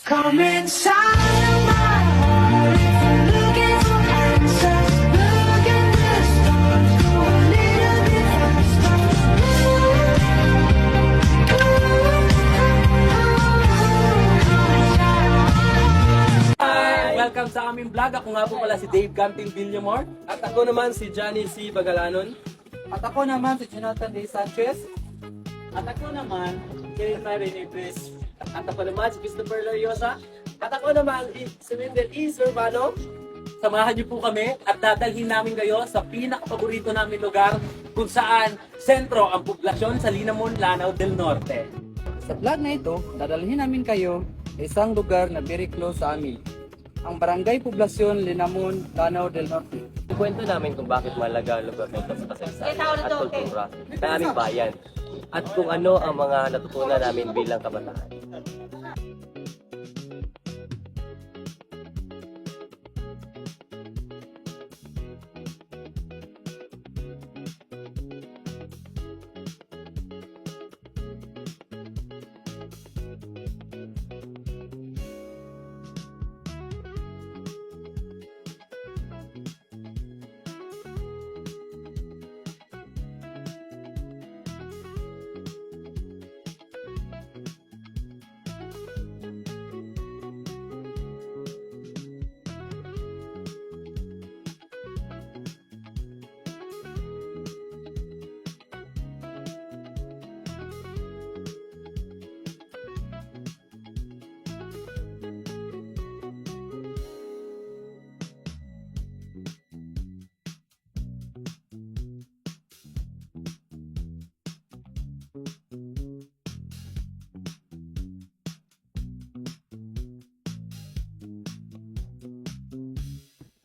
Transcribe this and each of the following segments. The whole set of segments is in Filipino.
Come inside of my heart if you're looking for answers. Look at the stars, go a little bit faster. Hi! Welcome sa aming vlog. Ako nga po pala si Dave Camping Villamor. At ako naman si Johnny C. Bagalanon. At ako naman si Jonathan D. Sanchez. At ako naman, Kevin Marie Chris. At ako naman si Christopher Lariosa. At ako naman si Wendell E. Urbano. Samahan niyo po kami at dadalhin namin kayo sa pinaka-paborito namin lugar kung saan sentro ang poblasyon sa Linamon, Lanao del Norte. Sa vlog na ito, dadalhin namin kayo sa isang lugar na very close sa amin. Ang Barangay Poblasyon, Linamon, Lanao del Norte. Ikwento namin kung bakit mahalaga ang lugar na ito sa kasaysayan at kultura ng aming bayan. At kung ano ang mga natutunan namin bilang kabataan.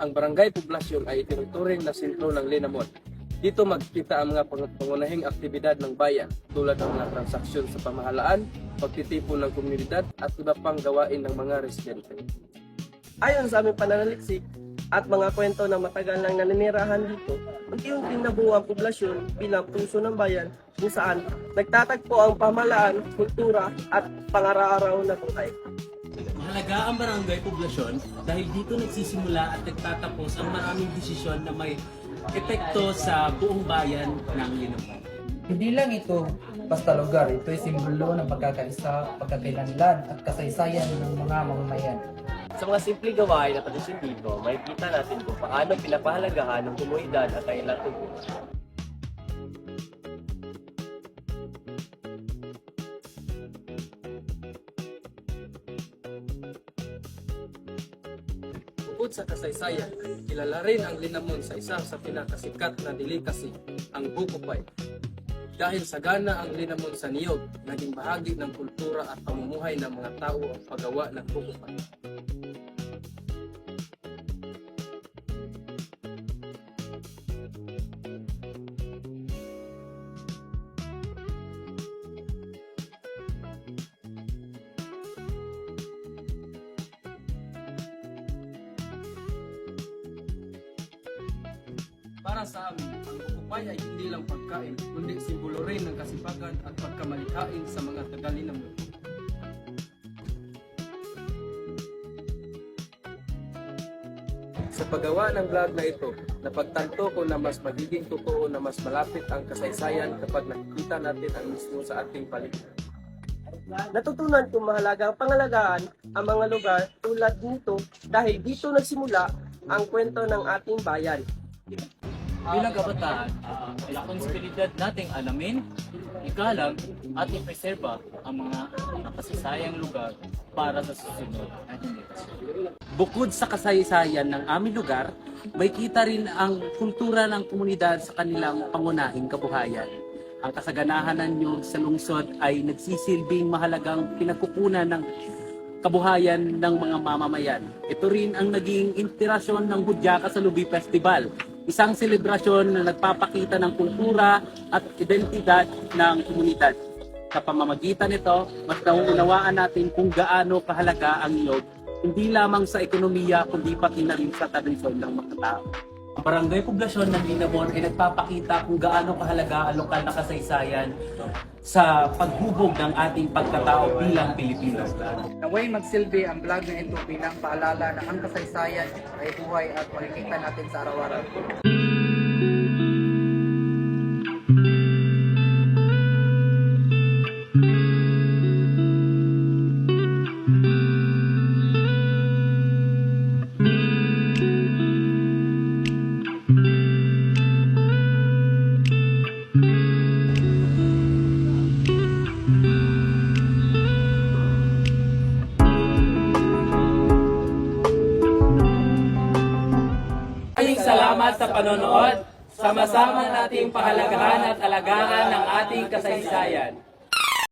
Ang Barangay Poblasyon ay itinuturing na sentro ng Linamon. Dito magkita ang mga pangunahing aktibidad ng bayan tulad ng mga transaksyon sa pamahalaan, pagtitipon ng komunidad at iba pang gawain ng mga residente. Ayon sa aming pananaliksik at mga kwento ng matagal nang naninirahan dito, unti-unting nabuo ang poblasyon bilang puso ng bayan kung saan nagtatagpo ang pamahalaan, kultura at pangaraw-araw na buhay. Mahalaga ang barangay poblasyon dahil dito nagsisimula at nagtatapos ang maraming desisyon na may epekto sa buong bayan ng Linamon. Hindi lang ito basta lugar, ito ay simbolo ng pagkakaisa, pagkakailanlan at kasaysayan ng mga mamamayan. Sa mga simpleng gawain at tradisyon dito, makikita natin kung paano pinapahalagahan ng komunidad at kanilang kultura. Bukod sa kasaysayan, kilala rin ang Linamon sa isa sa pinakasikat na delicacy, ang buko pie. Dahil sagana ang Linamon sa niyog, naging bahagi ng kultura at pamumuhay ng mga tao ang paggawa ng buko pie. Para sa amin, ang bukupay ay hindi lang pagkain, kundi simbolo rin ng kasipagan at pagkamalikhain sa mga taga-Linamon. Sa paggawa ng vlog na ito, napagtanto ko na mas magiging totoo na mas malapit ang kasaysayan kapag nakikita natin ang mismo sa ating paligid. Natutunan kong mahalagang pangalagaan ang mga lugar tulad nito dahil dito nagsimula ang kwento ng ating bayan. Bilang kabataan, responsibilidad nating alamin, igalang at ipreserba ang mga nakasasayang lugar para sa susunod na henerasyon. Bukod sa kasaysayan ng aming lugar, may kita rin ang kultura ng komunidad sa kanilang pangunahing kabuhayan. Ang kasaganahan ng niyog sa lungsod ay nagsisilbing mahalagang pinagkukunan ng kabuhayan ng mga mamamayan. Ito rin ang naging inspirasyon ng Hudyaka sa Lubi Festival, isang selebrasyon na nagpapakita ng kultura at identidad ng komunidad. Sa pamamagitan nito, mas nauunawaan natin kung gaano kahalaga ang niyog, hindi lamang sa ekonomiya kundi pati na rin sa tradisyon ng mga tao. Ang barangay poblasyon ng Linamon ay nagpapakita kung gaano kahalaga ang lokal na kasaysayan sa paghubog ng ating pagkatao bilang Pilipino. Naway magsilbi ang vlog na ito bilang paalala na ang kasaysayan ay buhay at makikita natin sa araw-araw. Maraming salamat sa panonood. Sama-sama nating pahalagahan at alagaan ang ating kasaysayan.